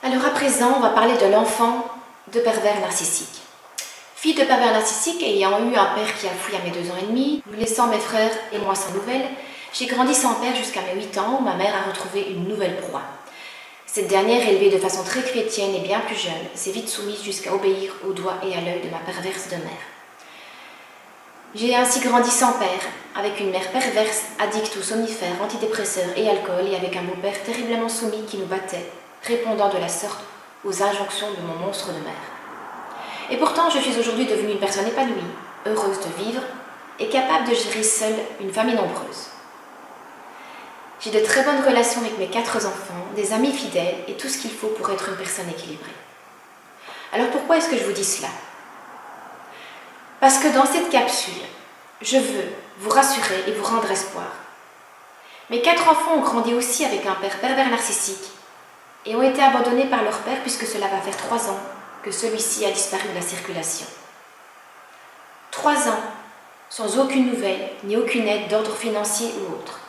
Alors à présent, on va parler de l'enfant de pervers narcissique. Fille de pervers narcissique, ayant eu un père qui a fui à mes 2 ans et demi, nous laissant mes frères et moi sans nouvelles, j'ai grandi sans père jusqu'à mes 8 ans où ma mère a retrouvé une nouvelle proie. Cette dernière, élevée de façon très chrétienne et bien plus jeune, s'est vite soumise jusqu'à obéir au doigt et à l'œil de ma perverse de mère. J'ai ainsi grandi sans père, avec une mère perverse, addicte aux somnifères, antidépresseurs et alcool, et avec un beau-père terriblement soumis qui nous battait, répondant de la sorte aux injonctions de mon monstre de mère. Et pourtant, je suis aujourd'hui devenue une personne épanouie, heureuse de vivre et capable de gérer seule une famille nombreuse. J'ai de très bonnes relations avec mes 4 enfants, des amis fidèles et tout ce qu'il faut pour être une personne équilibrée. Alors pourquoi est-ce que je vous dis cela? Parce que dans cette capsule, je veux vous rassurer et vous rendre espoir. Mes 4 enfants ont grandi aussi avec un père pervers narcissique et ont été abandonnés par leur père puisque cela va faire 3 ans que celui-ci a disparu de la circulation. 3 ans sans aucune nouvelle ni aucune aide d'ordre financier ou autre.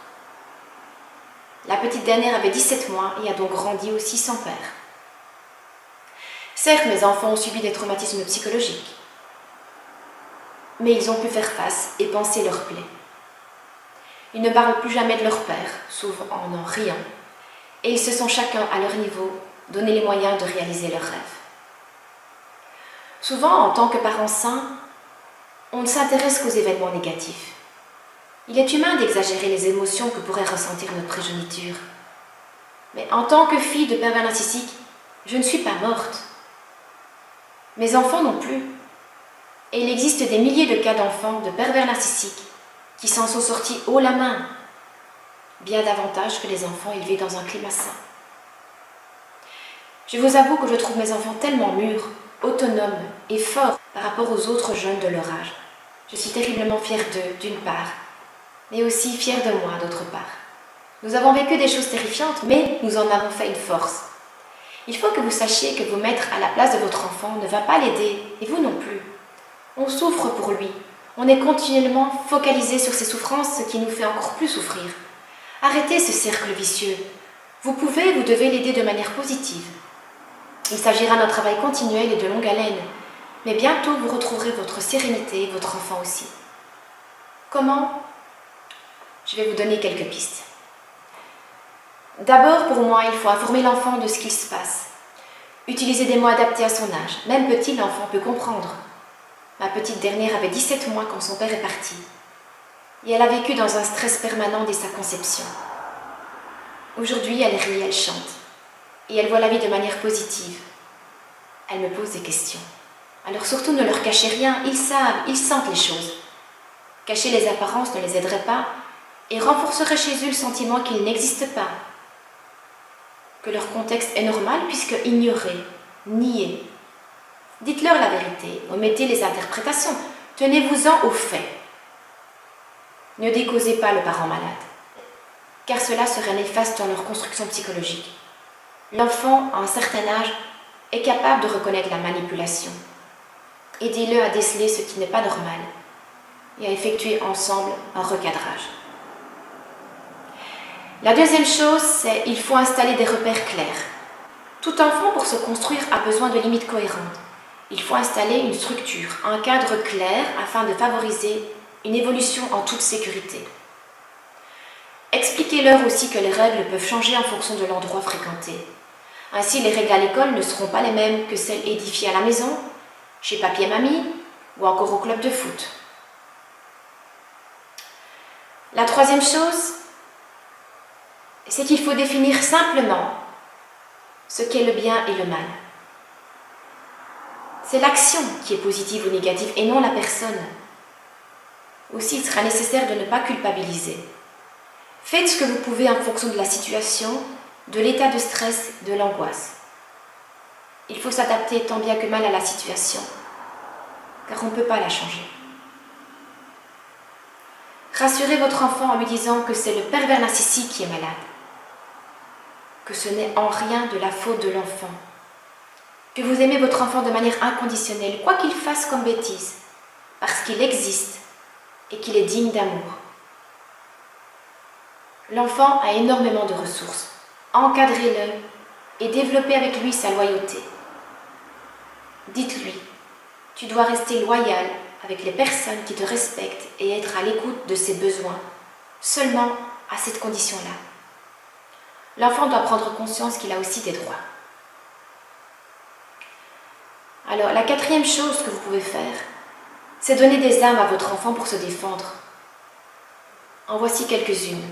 La petite dernière avait 17 mois et a donc grandi aussi sans père. Certes, mes enfants ont subi des traumatismes psychologiques, mais ils ont pu faire face et panser leurs plaies. Ils ne parlent plus jamais de leur père, sauf en en riant, et ils se sont chacun à leur niveau donné les moyens de réaliser leurs rêves. Souvent, en tant que parents sains, on ne s'intéresse qu'aux événements négatifs. Il est humain d'exagérer les émotions que pourrait ressentir notre progéniture. Mais en tant que fille de pervers narcissique, je ne suis pas morte. Mes enfants non plus. Et il existe des milliers de cas d'enfants de pervers narcissiques qui s'en sont sortis haut la main, bien davantage que les enfants élevés dans un climat sain. Je vous avoue que je trouve mes enfants tellement mûrs, autonomes et forts par rapport aux autres jeunes de leur âge. Je suis terriblement fière d'eux, d'une part, mais aussi fière de moi, d'autre part. Nous avons vécu des choses terrifiantes, mais nous en avons fait une force. Il faut que vous sachiez que vous mettre à la place de votre enfant ne va pas l'aider, et vous non plus. On souffre pour lui. On est continuellement focalisé sur ses souffrances, ce qui nous fait encore plus souffrir. Arrêtez ce cercle vicieux. Vous devez l'aider de manière positive. Il s'agira d'un travail continuel et de longue haleine, mais bientôt vous retrouverez votre sérénité et votre enfant aussi. Comment? Je vais vous donner quelques pistes. D'abord, pour moi, il faut informer l'enfant de ce qu'il se passe. Utiliser des mots adaptés à son âge. Même petit, l'enfant peut comprendre. Ma petite dernière avait 17 mois quand son père est parti. Et elle a vécu dans un stress permanent dès sa conception. Aujourd'hui, elle rit, elle chante. Et elle voit la vie de manière positive. Elle me pose des questions. Alors surtout, ne leur cachez rien. Ils savent, ils sentent les choses. Cacher les apparences ne les aiderait pas et renforcerait chez eux le sentiment qu'ils n'existent pas. Que leur contexte est normal puisque ignoré, nié. Dites-leur la vérité, omettez les interprétations, tenez-vous-en aux faits. Ne décausez pas le parent malade, car cela serait néfaste dans leur construction psychologique. L'enfant, à un certain âge, est capable de reconnaître la manipulation. Aidez-le à déceler ce qui n'est pas normal et à effectuer ensemble un recadrage. La deuxième chose, c'est qu'il faut installer des repères clairs. Tout enfant, pour se construire, a besoin de limites cohérentes. Il faut installer une structure, un cadre clair afin de favoriser une évolution en toute sécurité. Expliquez-leur aussi que les règles peuvent changer en fonction de l'endroit fréquenté. Ainsi, les règles à l'école ne seront pas les mêmes que celles édifiées à la maison, chez papy et mamie ou encore au club de foot. La troisième chose, c'est qu'il faut définir simplement ce qu'est le bien et le mal. C'est l'action qui est positive ou négative et non la personne. Aussi, il sera nécessaire de ne pas culpabiliser. Faites ce que vous pouvez en fonction de la situation, de l'état de stress, de l'angoisse. Il faut s'adapter tant bien que mal à la situation, car on ne peut pas la changer. Rassurez votre enfant en lui disant que c'est le pervers narcissique qui est malade, que ce n'est en rien de la faute de l'enfant, que vous aimez votre enfant de manière inconditionnelle, quoi qu'il fasse comme bêtise, parce qu'il existe et qu'il est digne d'amour. L'enfant a énormément de ressources. Encadrez-le, et développez avec lui sa loyauté. Dites-lui, tu dois rester loyal avec les personnes qui te respectent et être à l'écoute de ses besoins, seulement à cette condition-là. L'enfant doit prendre conscience qu'il a aussi des droits. Alors, la quatrième chose que vous pouvez faire, c'est donner des armes à votre enfant pour se défendre. En voici quelques-unes.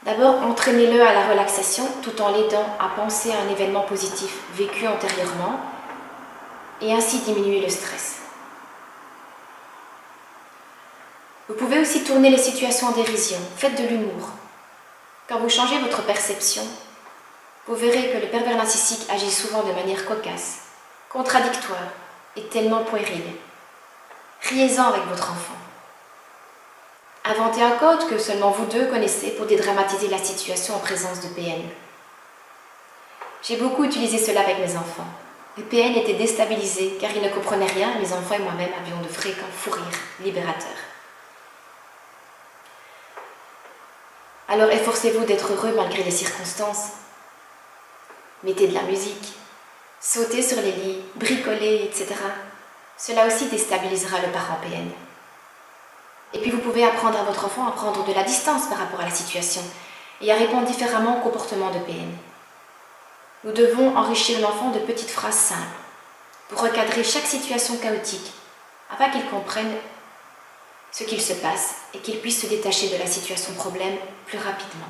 D'abord, entraînez-le à la relaxation tout en l'aidant à penser à un événement positif vécu antérieurement et ainsi diminuer le stress. Vous pouvez aussi tourner les situations en dérision, faites de l'humour. Quand vous changez votre perception, vous verrez que le pervers narcissique agit souvent de manière cocasse, contradictoire et tellement puérile. Riez-en avec votre enfant. Inventez un code que seulement vous deux connaissez pour dédramatiser la situation en présence de PN. J'ai beaucoup utilisé cela avec mes enfants. Les PN étaient déstabilisés car ils ne comprenaient rien, mes enfants et moi-même avions de fréquents fous rires libérateurs. Alors efforcez-vous d'être heureux malgré les circonstances. Mettez de la musique, sautez sur les lits, bricolez, etc. Cela aussi déstabilisera le parent PN. Et puis vous pouvez apprendre à votre enfant à prendre de la distance par rapport à la situation et à répondre différemment au comportement de PN. Nous devons enrichir l'enfant de petites phrases simples pour recadrer chaque situation chaotique afin qu'il comprenne ce qu'il se passe et qu'il puisse se détacher de la situation problème plus rapidement.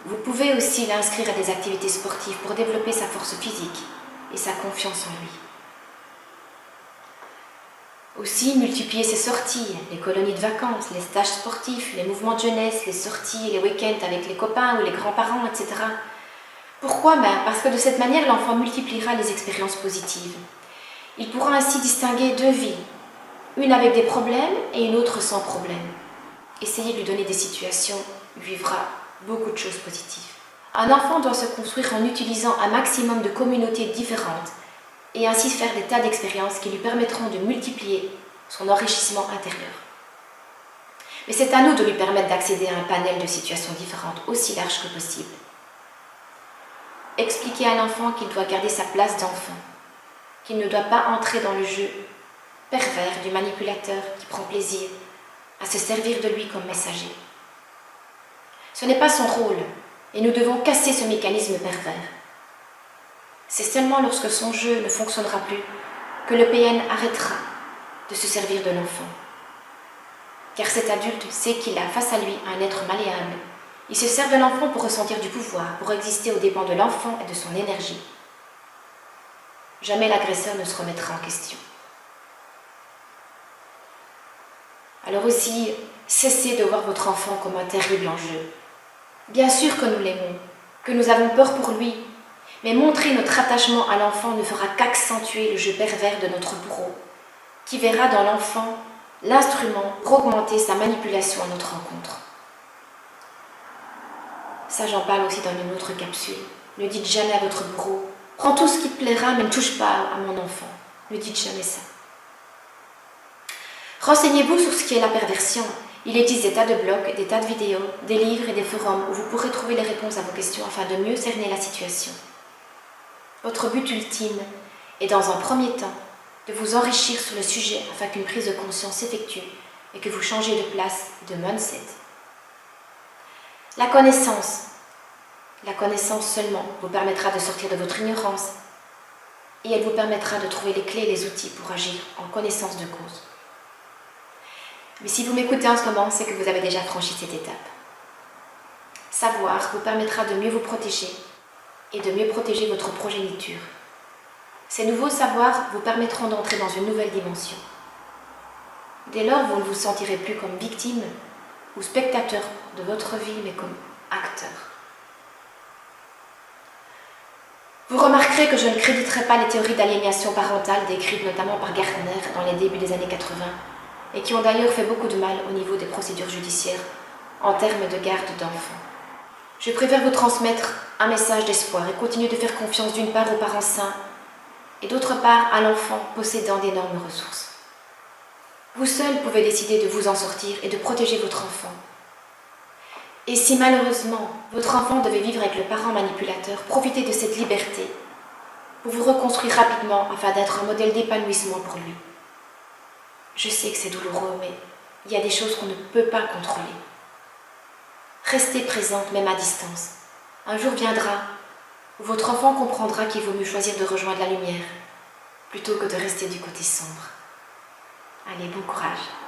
Vous pouvez aussi l'inscrire à des activités sportives pour développer sa force physique et sa confiance en lui. Aussi, multiplier ses sorties, les colonies de vacances, les stages sportifs, les mouvements de jeunesse, les sorties, les week-ends avec les copains ou les grands-parents, etc. Pourquoi? Parce que de cette manière, l'enfant multipliera les expériences positives. Il pourra ainsi distinguer deux vies, une avec des problèmes et une autre sans problème. Essayez de lui donner des situations où il vivra beaucoup de choses positives. Un enfant doit se construire en utilisant un maximum de communautés différentes et ainsi faire des tas d'expériences qui lui permettront de multiplier son enrichissement intérieur. Mais c'est à nous de lui permettre d'accéder à un panel de situations différentes aussi large que possible. Expliquez à l'enfant qu'il doit garder sa place d'enfant, qu'il ne doit pas entrer dans le jeu pervers du manipulateur qui prend plaisir à se servir de lui comme messager. Ce n'est pas son rôle et nous devons casser ce mécanisme pervers. C'est seulement lorsque son jeu ne fonctionnera plus que le PN arrêtera de se servir de l'enfant. Car cet adulte sait qu'il a face à lui un être malléable. Il se sert de l'enfant pour ressentir du pouvoir, pour exister aux dépens de l'enfant et de son énergie. Jamais l'agresseur ne se remettra en question. Alors aussi, cessez de voir votre enfant comme un terrible enjeu. Bien sûr que nous l'aimons, que nous avons peur pour lui, mais montrer notre attachement à l'enfant ne fera qu'accentuer le jeu pervers de notre bourreau, qui verra dans l'enfant l'instrument pour augmenter sa manipulation à notre rencontre. Ça, j'en parle aussi dans une autre capsule. Ne dites jamais à votre bourreau « Prends tout ce qui te plaira, mais ne touche pas à mon enfant. » Ne dites jamais ça. Renseignez-vous sur ce qui est la perversion. Il existe des tas de blogs, des tas de vidéos, des livres et des forums où vous pourrez trouver les réponses à vos questions afin de mieux cerner la situation. Votre but ultime est, dans un premier temps, de vous enrichir sur le sujet afin qu'une prise de conscience s'effectue et que vous changez de place, de mindset. La connaissance seulement vous permettra de sortir de votre ignorance et elle vous permettra de trouver les clés et les outils pour agir en connaissance de cause. Mais si vous m'écoutez en ce moment, c'est que vous avez déjà franchi cette étape. Savoir vous permettra de mieux vous protéger et de mieux protéger votre progéniture. Ces nouveaux savoirs vous permettront d'entrer dans une nouvelle dimension. Dès lors, vous ne vous sentirez plus comme victime ou spectateur de votre vie, mais comme acteur. Vous remarquerez que je ne créditerai pas les théories d'aliénation parentale décrites notamment par Gardner dans les débuts des années 80 et qui ont d'ailleurs fait beaucoup de mal au niveau des procédures judiciaires en termes de garde d'enfants. Je préfère vous transmettre un message d'espoir et continuer de faire confiance d'une part aux parents sains et d'autre part à l'enfant possédant d'énormes ressources. Vous seul pouvez décider de vous en sortir et de protéger votre enfant. Et si malheureusement, votre enfant devait vivre avec le parent manipulateur, profitez de cette liberté pour vous reconstruire rapidement afin d'être un modèle d'épanouissement pour lui. Je sais que c'est douloureux, mais il y a des choses qu'on ne peut pas contrôler. Restez présente, même à distance. Un jour viendra où votre enfant comprendra qu'il vaut mieux choisir de rejoindre la lumière plutôt que de rester du côté sombre. Allez, bon courage.